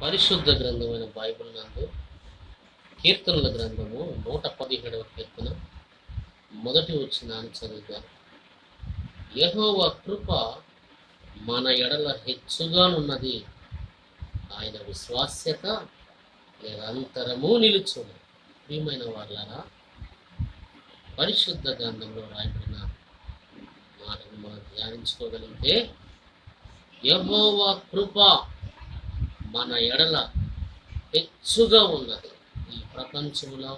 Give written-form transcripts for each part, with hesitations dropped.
పరిశుద్ధ గ్రంథమైన బైబిల్ నందు కీర్తనల గ్రంథము 117వ కీర్తన మొదటి వచనాన్ని చదువుతాను. యెహోవా కృప మన ఎడల హెచ్చుగానున్నది, ఆయన విశ్వాస్యత నిరంతరము నిలుచును. ప్రియమైన వాళ్ళారా, పరిశుద్ధ గ్రంథంలో రాయబడిన మాటను మనం ధ్యానించుకోగలిగితే, యెహోవా కృప మన ఎడల హెచ్చుగా ఉన్నది. ఈ ప్రపంచంలో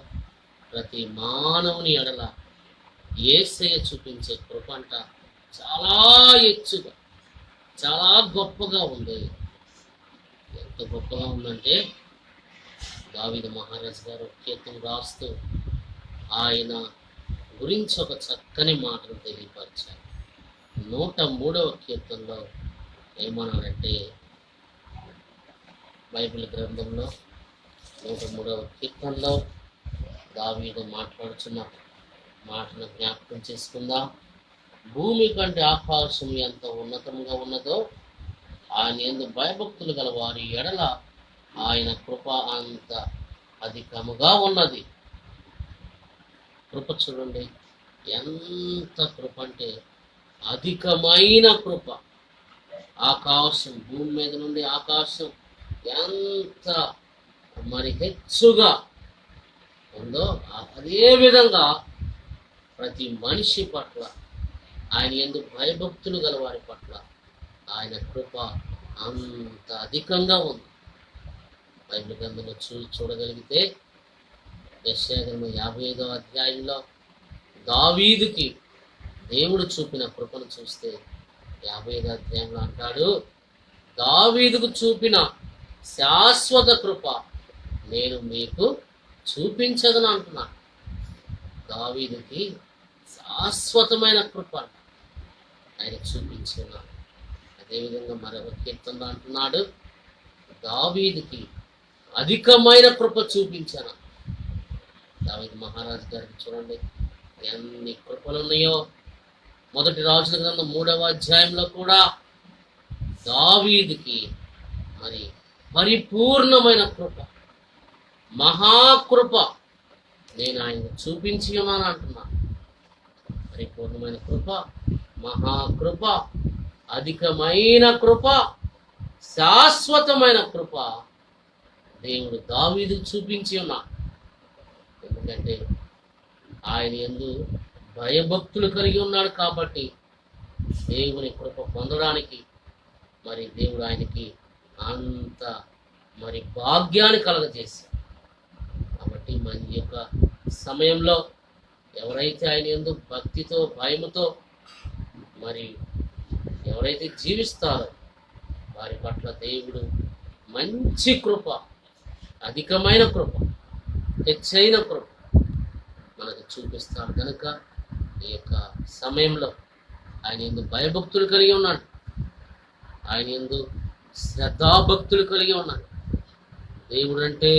ప్రతి మానవుని ఎడల యేసయ్య చూపించే కృప అంట చాలా హెచ్చుగా, చాలా గొప్పగా ఉంది. ఎంత గొప్పగా ఉందంటే, దావీదు మహారాజు గారు కీర్తన రాస్తూ ఆయన గురించి ఒక చక్కని మాటను తెలియపరిచారు. 103వ కీర్తనలో ఏమన్నాడంటే, బైబిల్ గ్రంథంలో 103వ కీర్తనలో దావీదు మాట్లాడుచున్న మాటను జ్ఞాపకం చేసుకుందాం. భూమి కంటే ఆకాశం ఎంత ఉన్నతంగా ఉన్నదో, ఆయన యందు భయభక్తులు గల వారి ఎడల ఆయన కృప అంత అధికముగా ఉన్నది. కృప చూడండి, ఎంత కృప అంటే అధికమైన కృప. ఆకాశం, భూమి మీద నుండి ఆకాశం ఎంత మరి హెచ్చుగా ఉందో, అదే విధంగా ప్రతి మనిషి పట్ల, ఆయన యందు భయభక్తులు గల వారి పట్ల ఆయన కృప అంత అధికంగా ఉంది. బైబిల్ గ్రంథంలో చూడగలిగితే యెషయా గ్రంథం 55వ అధ్యాయంలో దావీదుకి దేవుడు చూపిన కృపను చూస్తే 55వ అధ్యాయంలో అంటాడు, దావీదుకు చూపిన శాశ్వత కృప నేను మీకు చూపించదని అంటున్నాను. దావీదుకి శాశ్వతమైన కృప ఆయన చూపించున్నాడు. అదేవిధంగా మరొక కీర్తనలో అంటున్నాడు, దావీదుకి అధికమైన కృప చూపించాను. దావీదు మహారాజు గారికి చూడండి ఎన్ని కృపలు ఉన్నాయో. మొదటి రాజుల గ్రంథం 3వ అధ్యాయంలో కూడా దావీదుకి మరి పరిపూర్ణమైన కృప, మహాకృప నేను ఆయన చూపించి ఉన్నాను అంటున్నాను. పరిపూర్ణమైన కృప, మహాకృప, అధికమైన కృప, శాశ్వతమైన కృప దేవుడు దావీదుకు చూపించి ఉన్నాడు. ఎందుకంటే ఆయన యందు భయభక్తులు కలిగి ఉన్నాడు కాబట్టి దేవుని కృప పొందడానికి మరి దేవుడు ఆయనకి అంత మరి భాగ్యాన్ని కలగజేశాడు. కాబట్టి మన యొక్క సమయంలో ఎవరైతే ఆయన యందు భక్తితో, భయముతో మరి ఎవరైతే జీవిస్తారో వారి పట్ల దేవుడు మంచి కృప, అధికమైన కృప, హెచ్చైన కృప మనకు చూపిస్తాడు. కనుక ఈ యొక్క సమయంలో ఆయన యందు భయభక్తులు కలిగి ఉన్నాడు, ఆయన యందు శ్రద్ధాభక్తులు కలిగి ఉన్నాడు. దేవుడు అంటే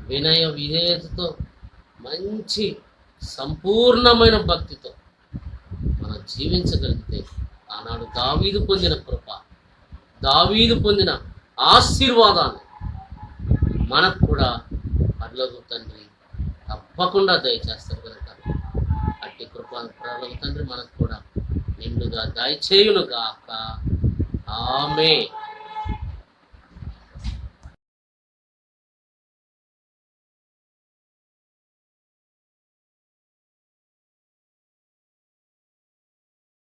వినయ విధేయతతో, మంచి సంపూర్ణమైన భక్తితో మనం జీవించగలిగితే ఆనాడు దావీదు పొందిన కృప, దావీదు పొందిన ఆశీర్వాదాన్ని మనకు కూడా పరలోక తండ్రి తప్పకుండా దయచేస్తారు. కనుక అట్టి కృప పరలోక తండ్రి మనకు కూడా నిండుగా దయచేయును గాక. ఆమేన్.